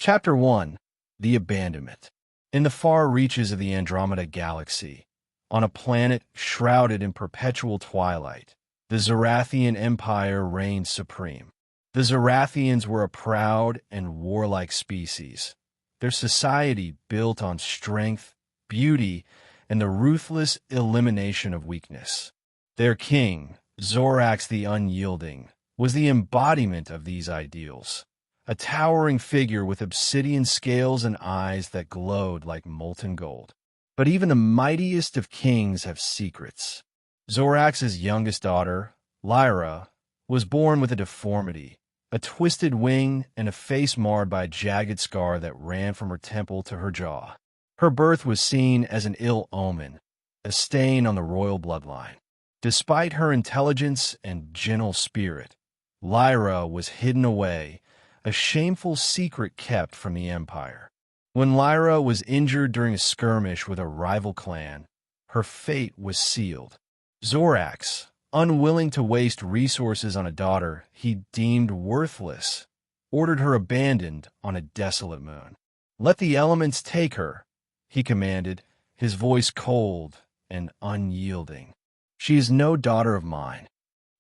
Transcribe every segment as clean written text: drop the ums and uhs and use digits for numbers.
Chapter 1. The Abandonment. In the far reaches of the Andromeda Galaxy, on a planet shrouded in perpetual twilight, the Zorathian Empire reigned supreme. The Zorathians were a proud and warlike species, their society built on strength, beauty, and the ruthless elimination of weakness. Their king, Zorax the Unyielding, was the embodiment of these ideals, a towering figure with obsidian scales and eyes that glowed like molten gold. But even the mightiest of kings have secrets. Zorax's youngest daughter, Lyra, was born with a deformity, a twisted wing, and a face marred by a jagged scar that ran from her temple to her jaw. Her birth was seen as an ill omen, a stain on the royal bloodline. Despite her intelligence and gentle spirit, Lyra was hidden away, a shameful secret kept from the Empire. When Lyra was injured during a skirmish with a rival clan, her fate was sealed. Zorax, unwilling to waste resources on a daughter he deemed worthless, ordered her abandoned on a desolate moon. "Let the elements take her," he commanded, his voice cold and unyielding. "She is no daughter of mine."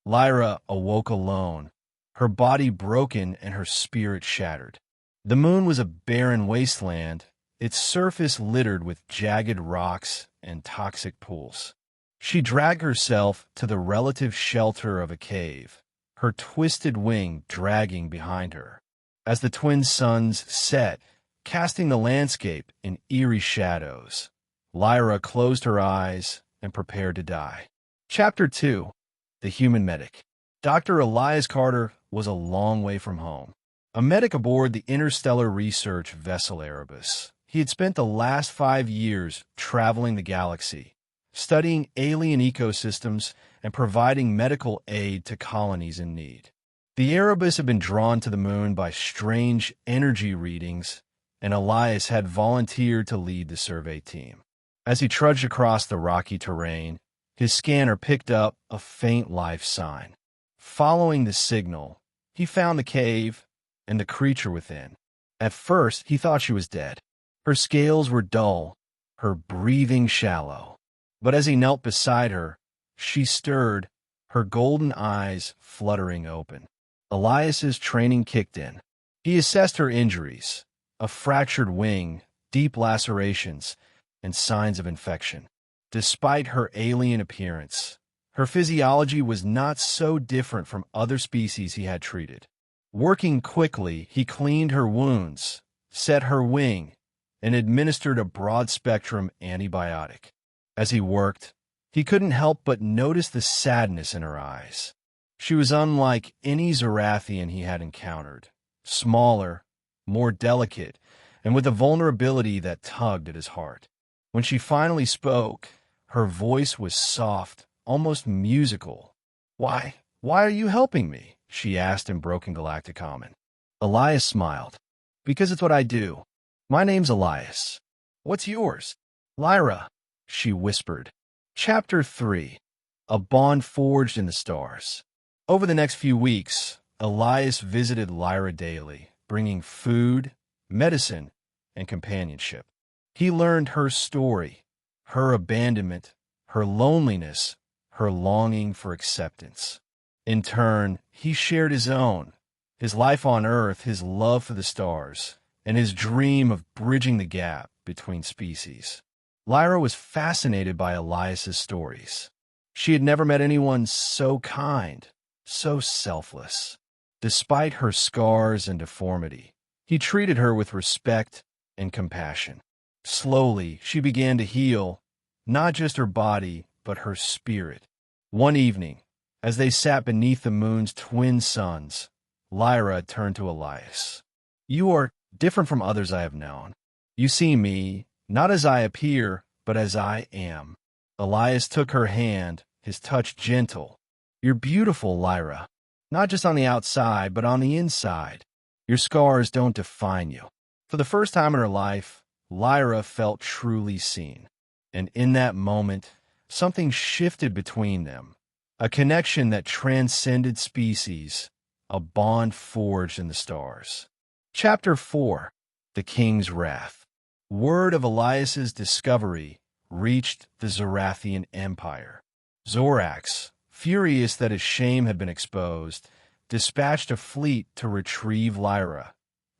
Lyra awoke alone, her body broken and her spirit shattered. The moon was a barren wasteland, its surface littered with jagged rocks and toxic pools. She dragged herself to the relative shelter of a cave, her twisted wing dragging behind her. As the twin suns set, casting the landscape in eerie shadows, Lyra closed her eyes and prepared to die. Chapter 2. The Human Medic. Dr. Elias Carter was a long way from home, a medic aboard the interstellar research vessel Erebus. He had spent the last 5 years traveling the galaxy, studying alien ecosystems and providing medical aid to colonies in need. The Erebus had been drawn to the moon by strange energy readings, and Elias had volunteered to lead the survey team. As he trudged across the rocky terrain, his scanner picked up a faint life sign. Following the signal, he found the cave and the creature within. At first, he thought she was dead. Her scales were dull, her breathing shallow. But as he knelt beside her, she stirred, her golden eyes fluttering open. Elias's training kicked in. He assessed her injuries, a fractured wing, deep lacerations, and signs of infection. Despite her alien appearance, her physiology was not so different from other species he had treated. Working quickly, he cleaned her wounds, set her wing, and administered a broad-spectrum antibiotic. As he worked, he couldn't help but notice the sadness in her eyes. She was unlike any Zorathian he had encountered, smaller, more delicate, and with a vulnerability that tugged at his heart. When she finally spoke, her voice was soft, almost musical. Why are you helping me?" she asked in broken galactic common. Elias smiled. "Because it's what I do. My name's Elias. What's yours?" "Lyra," she whispered. Chapter 3. A Bond Forged in the Stars. Over the next few weeks, Elias visited Lyra daily, bringing food, medicine, and companionship. He learned her story, her abandonment, her loneliness, her longing for acceptance. In turn, he shared his own, his life on Earth, his love for the stars, and his dream of bridging the gap between species. Lyra was fascinated by Elias's stories. She had never met anyone so kind, so selfless. Despite her scars and deformity, he treated her with respect and compassion. Slowly, she began to heal, not just her body, but her spirit. One evening, as they sat beneath the moon's twin suns, Lyra turned to Elias. "You are different from others I have known. You see me, not as I appear, but as I am." Elias took her hand, his touch gentle. "You're beautiful, Lyra, not just on the outside, but on the inside. Your scars don't define you." For the first time in her life, Lyra felt truly seen. And in that moment, something shifted between them, a connection that transcended species, a bond forged in the stars. Chapter 4. the king's wrath. Word of Elias's discovery reached the Zarathian Empire. Zorax, furious that his shame had been exposed, dispatched a fleet to retrieve Lyra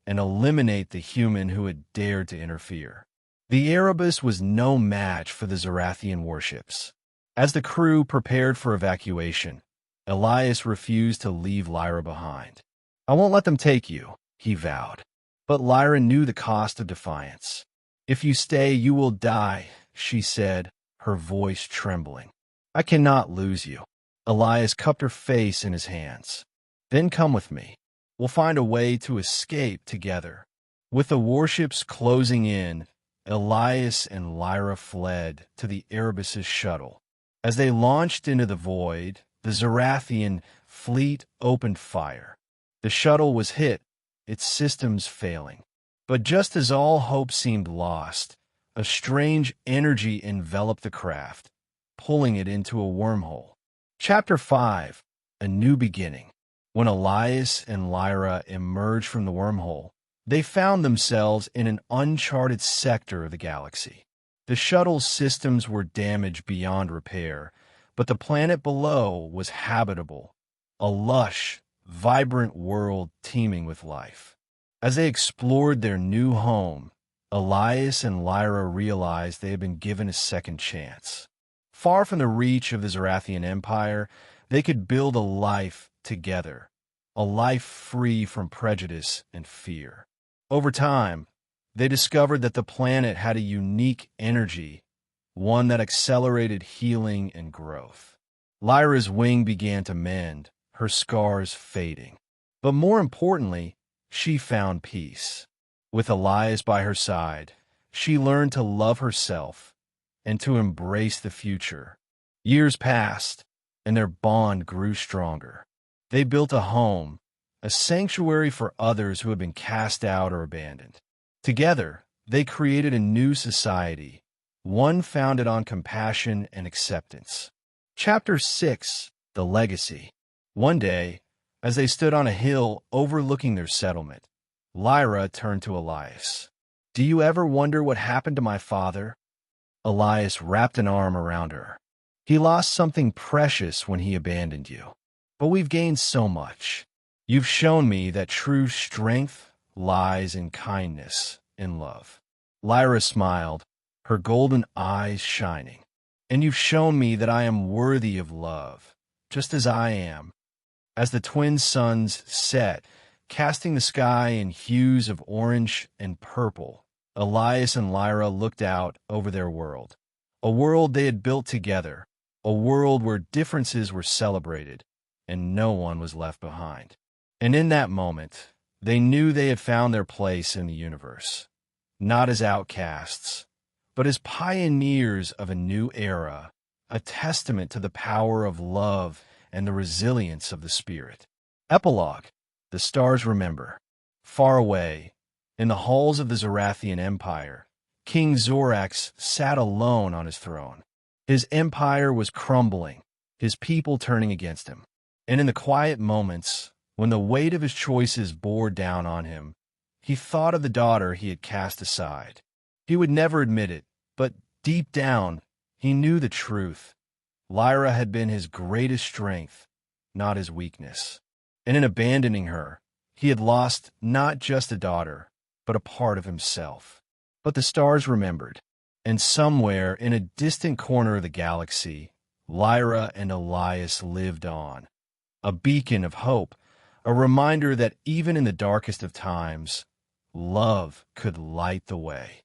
and eliminate the human who had dared to interfere. The Erebus was no match for the Zarathian warships. As the crew prepared for evacuation, Elias refused to leave Lyra behind. "I won't let them take you," he vowed. But Lyra knew the cost of defiance. "If you stay, you will die," she said, her voice trembling. "I cannot lose you." Elias cupped her face in his hands. "Then come with me. We'll find a way to escape together." With the warships closing in, Elias and Lyra fled to the Erebus's shuttle. As they launched into the void, the Zarathian fleet opened fire. The shuttle was hit, its systems failing. But just as all hope seemed lost, a strange energy enveloped the craft, pulling it into a wormhole. Chapter 5: A New Beginning. When Elias and Lyra emerged from the wormhole, they found themselves in an uncharted sector of the galaxy. The shuttle's systems were damaged beyond repair, but the planet below was habitable, a lush, vibrant world teeming with life. As they explored their new home, Elias and Lyra realized they had been given a second chance. Far from the reach of the Zarathian Empire, they could build a life together, a life free from prejudice and fear. Over time, they discovered that the planet had a unique energy, one that accelerated healing and growth. Lyra's wing began to mend, her scars fading. But more importantly, she found peace. With Elias by her side, she learned to love herself and to embrace the future. Years passed, and their bond grew stronger. They built a home, a sanctuary for others who had been cast out or abandoned. Together, they created a new society, one founded on compassion and acceptance. Chapter 6: The Legacy. One day, as they stood on a hill overlooking their settlement, Lyra turned to Elias. "Do you ever wonder what happened to my father?" Elias wrapped an arm around her. "He lost something precious when he abandoned you. But we've gained so much. You've shown me that true strength lies in kindness and love." Lyra smiled, her golden eyes shining. "And you've shown me that I am worthy of love, just as I am." As the twin suns set, casting the sky in hues of orange and purple, Elias and Lyra looked out over their world. A world they had built together, a world where differences were celebrated and no one was left behind. And in that moment, they knew they had found their place in the universe, not as outcasts, but as pioneers of a new era, a testament to the power of love and the resilience of the spirit. Epilogue. The stars remember. Far away, in the halls of the Zarathian Empire, King Zorax sat alone on his throne. His empire was crumbling, his people turning against him. And in the quiet moments, when the weight of his choices bore down on him, he thought of the daughter he had cast aside. He would never admit it, but deep down, he knew the truth. Lyra had been his greatest strength, not his weakness. And in abandoning her, he had lost not just a daughter, but a part of himself. But the stars remembered, and somewhere in a distant corner of the galaxy, Lyra and Elias lived on. A beacon of hope, a reminder that even in the darkest of times, love could light the way.